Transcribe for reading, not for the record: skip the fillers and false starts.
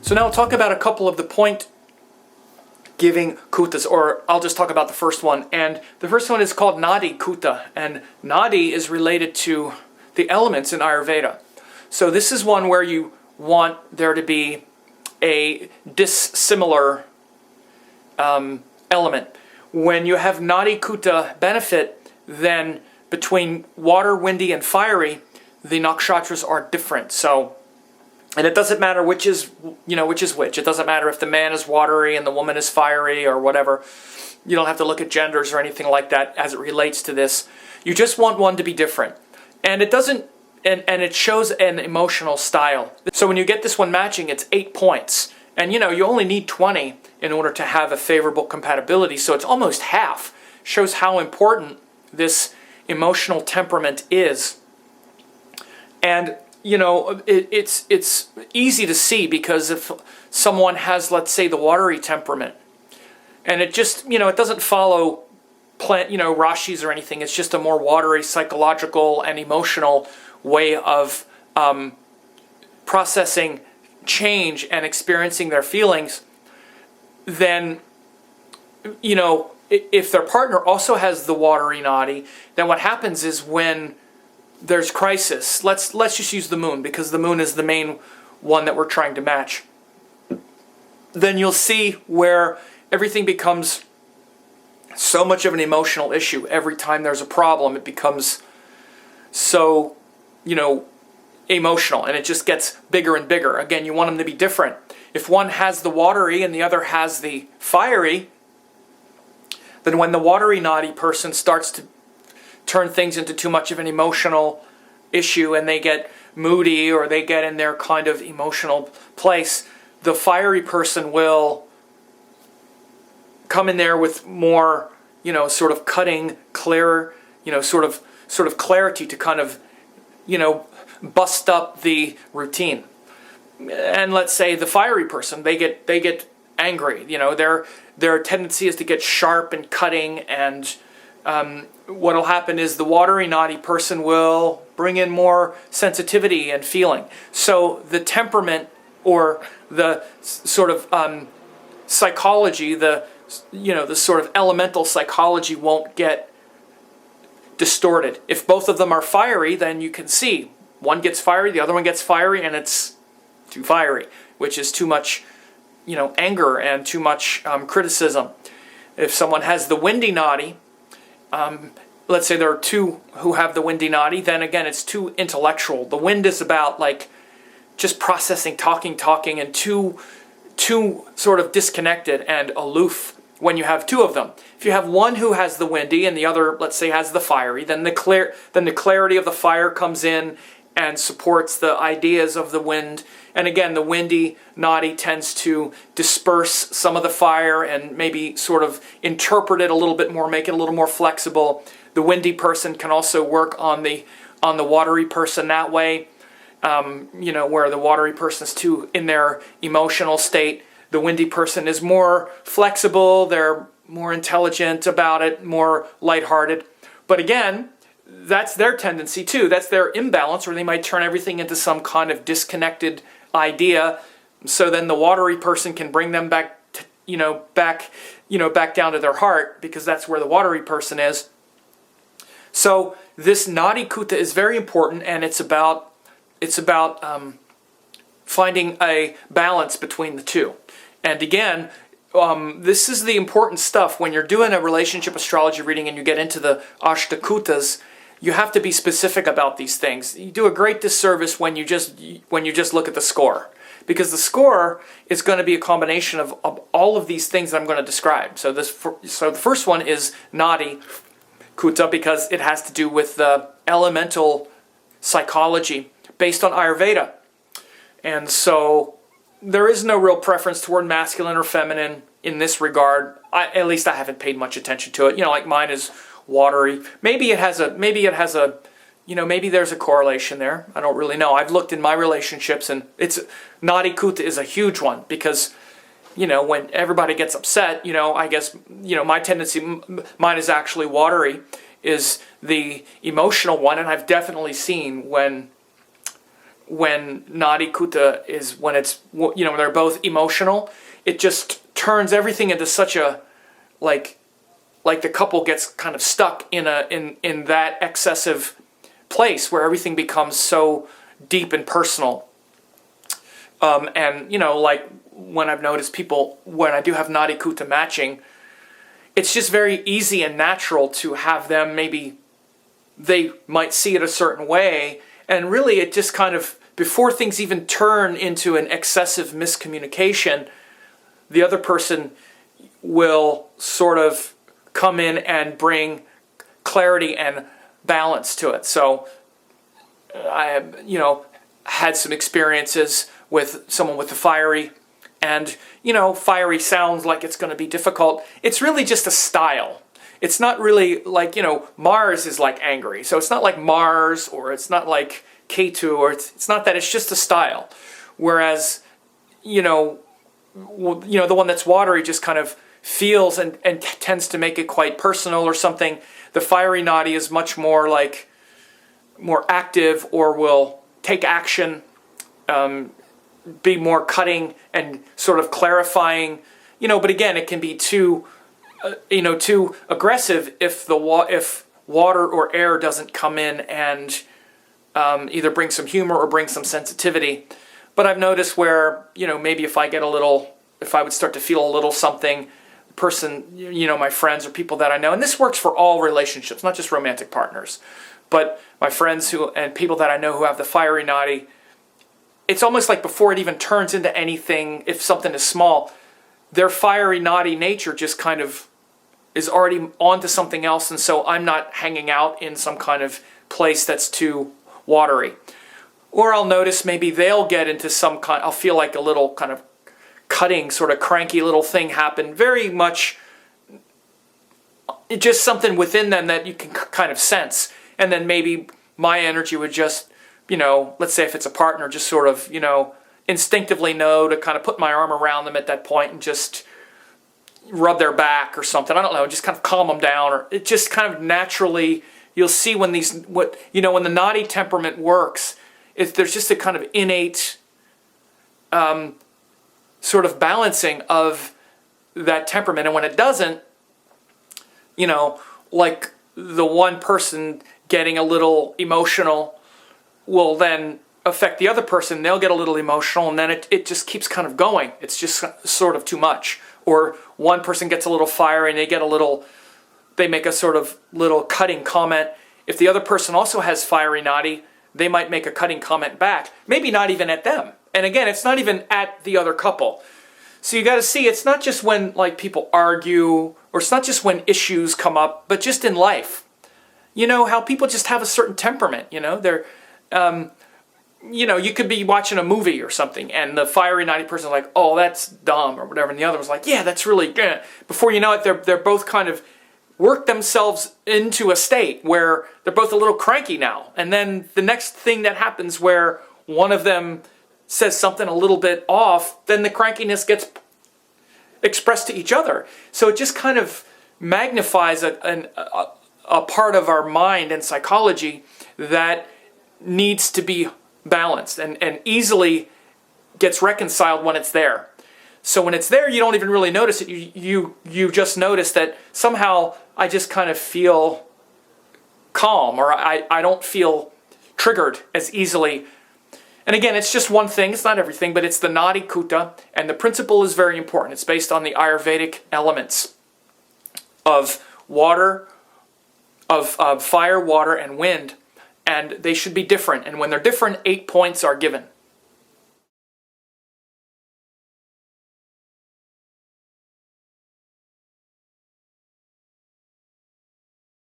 So now I'll talk about a couple of the point-giving kutas, or I'll just talk about the first one. And the first one is called Nadi Kuta, and Nadi is related to the elements in Ayurveda. So this is one where you want there to be a dissimilar element. When you have Nadi Kuta benefit, then between water, windy, and fiery, the nakshatras are different. And it doesn't matter which is which. It doesn't matter if the man is watery and the woman is fiery or whatever. You don't have to look at genders or anything like that as it relates to this. You just want one to be different. And it doesn't, and it shows an emotional style. So when you get this one matching, it's 8 points. And you only need 20 in order to have a favorable compatibility. So it's almost half. Shows how important this emotional temperament is. And it's easy to see, because if someone has, let's say, the watery temperament, and it just, it doesn't follow rashis or anything, it's just a more watery, psychological and emotional way of processing change and experiencing their feelings, then, if their partner also has the watery nadi, then what happens is when there's crisis, let's just use the moon, because the moon is the main one that we're trying to match. Then you'll see where everything becomes so much of an emotional issue. Every time there's a problem, it becomes so, emotional, and it just gets bigger and bigger. Again, you want them to be different. If one has the watery and the other has the fiery, then when the watery nadi person starts to turn things into too much of an emotional issue and they get moody or they get in their kind of emotional place, the fiery person will come in there with more, sort of cutting, clear, sort of clarity to kind of, bust up the routine. And let's say the fiery person, they get angry. Their tendency is to get sharp and cutting, and what'll happen is the watery nadi person will bring in more sensitivity and feeling. So the temperament, or the sort of psychology, the sort of elemental psychology won't get distorted. If both of them are fiery, then you can see one gets fiery, the other one gets fiery, and it's too fiery, which is too much, anger and too much criticism. If someone has the windy nadi, let's say there are two who have the windy nadi, then again it's too intellectual. The wind is about like just processing, talking, and too sort of disconnected and aloof when you have two of them. If you have one who has the windy and the other, let's say, has the fiery, then the clarity of the fire comes in and supports the ideas of the wind. And again, the windy nadi tends to disperse some of the fire and maybe sort of interpret it a little bit more, make it a little more flexible. The windy person can also work on the watery person that way, where the watery person is too in their emotional state. The windy person is more flexible, they're more intelligent about it, more lighthearted. But again, that's their tendency too. That's their imbalance, or they might turn everything into some kind of disconnected idea. So then the watery person can bring them back down to their heart, because that's where the watery person is. So this Nadi Kuta is very important, and it's about finding a balance between the two. And again, this is the important stuff when you're doing a relationship astrology reading and you get into the Ashtakutas. You have to be specific about these things. You do a great disservice when you just look at the score, because the score is going to be a combination of all of these things that I'm going to describe. So the first one is Nadi Kuta, because it has to do with the elemental psychology based on Ayurveda. And so there is no real preference toward masculine or feminine in this regard. At least I haven't paid much attention to it. Like mine is watery. Maybe there's a correlation there. I don't really know. I've looked in my relationships, and Nadi Kuta is a huge one, because when everybody gets upset, I guess, my tendency, mine is actually watery, is the emotional one, and I've definitely seen when Nadi Kuta is, when it's, you know, when they're both emotional, it just turns everything into such a, like the couple gets kind of stuck in that excessive place where everything becomes so deep and personal. And, you know, like when I've noticed people, when I do have Nadi Kuta matching, it's just very easy and natural to have them, maybe they might see it a certain way, and really it just kind of, before things even turn into an excessive miscommunication, the other person will sort of come in and bring clarity and balance to it. So I have, you know, had some experiences with someone with the fiery, and, you know, fiery sounds like it's going to be difficult. It's really just a style. It's not really like, you know, Mars is like angry. So it's not like Mars, or it's not like Ketu, or it's not that. It's just a style. Whereas, you know, the one that's watery just kind of feels and tends to make it quite personal or something. The fiery Nadi is much more like, more active, or will take action, be more cutting and sort of clarifying, you know. But again, it can be too, you know, too aggressive if if water or air doesn't come in and either bring some humor or bring some sensitivity. But I've noticed where, you know, maybe if I would start to feel a little something, person, you know, my friends or people that I know, and this works for all relationships, not just romantic partners, but my friends and people that I know who have the fiery Nadi, it's almost like before it even turns into anything, if something is small, their fiery Nadi nature just kind of is already onto something else, and so I'm not hanging out in some kind of place that's too watery. Or I'll notice maybe they'll get into some kind, I'll feel like a little kind of cutting, sort of cranky little thing happen, very much just something within them that you can kind of sense. And then maybe my energy would just, you know, let's say if it's a partner, just sort of, you know, instinctively know to kind of put my arm around them at that point and just rub their back or something. I don't know, just kind of calm them down, or it just kind of naturally, you'll see when when the Nadi temperament works, there's just a kind of innate sort of balancing of that temperament. And when it doesn't, you know, like the one person getting a little emotional will then affect the other person. They'll get a little emotional, and then it just keeps kind of going. It's just sort of too much. Or one person gets a little fiery and they make a sort of little cutting comment. If the other person also has fiery Nadi, they might make a cutting comment back. Maybe not even at them. And again, it's not even at the other couple. So you got to see, it's not just when like people argue, or it's not just when issues come up, but just in life. You know, how people just have a certain temperament, you know. They're, you know, you could be watching a movie or something, and the fiery Nadi person's like, oh, that's dumb, or whatever, and the other was like, yeah, that's really good. Before you know it, they're both kind of work themselves into a state where they're both a little cranky now. And then the next thing that happens where one of them says something a little bit off, then the crankiness gets expressed to each other. So it just kind of magnifies a part of our mind and psychology that needs to be balanced and easily gets reconciled when it's there. So when it's there, you don't even really notice it. You just notice that somehow I just kind of feel calm, or I don't feel triggered as easily. And again, it's just one thing. It's not everything, but it's the Nadi Kuta, and the principle is very important. It's based on the Ayurvedic elements of water, of fire, water, and wind, and they should be different. And when they're different, 8 points are given.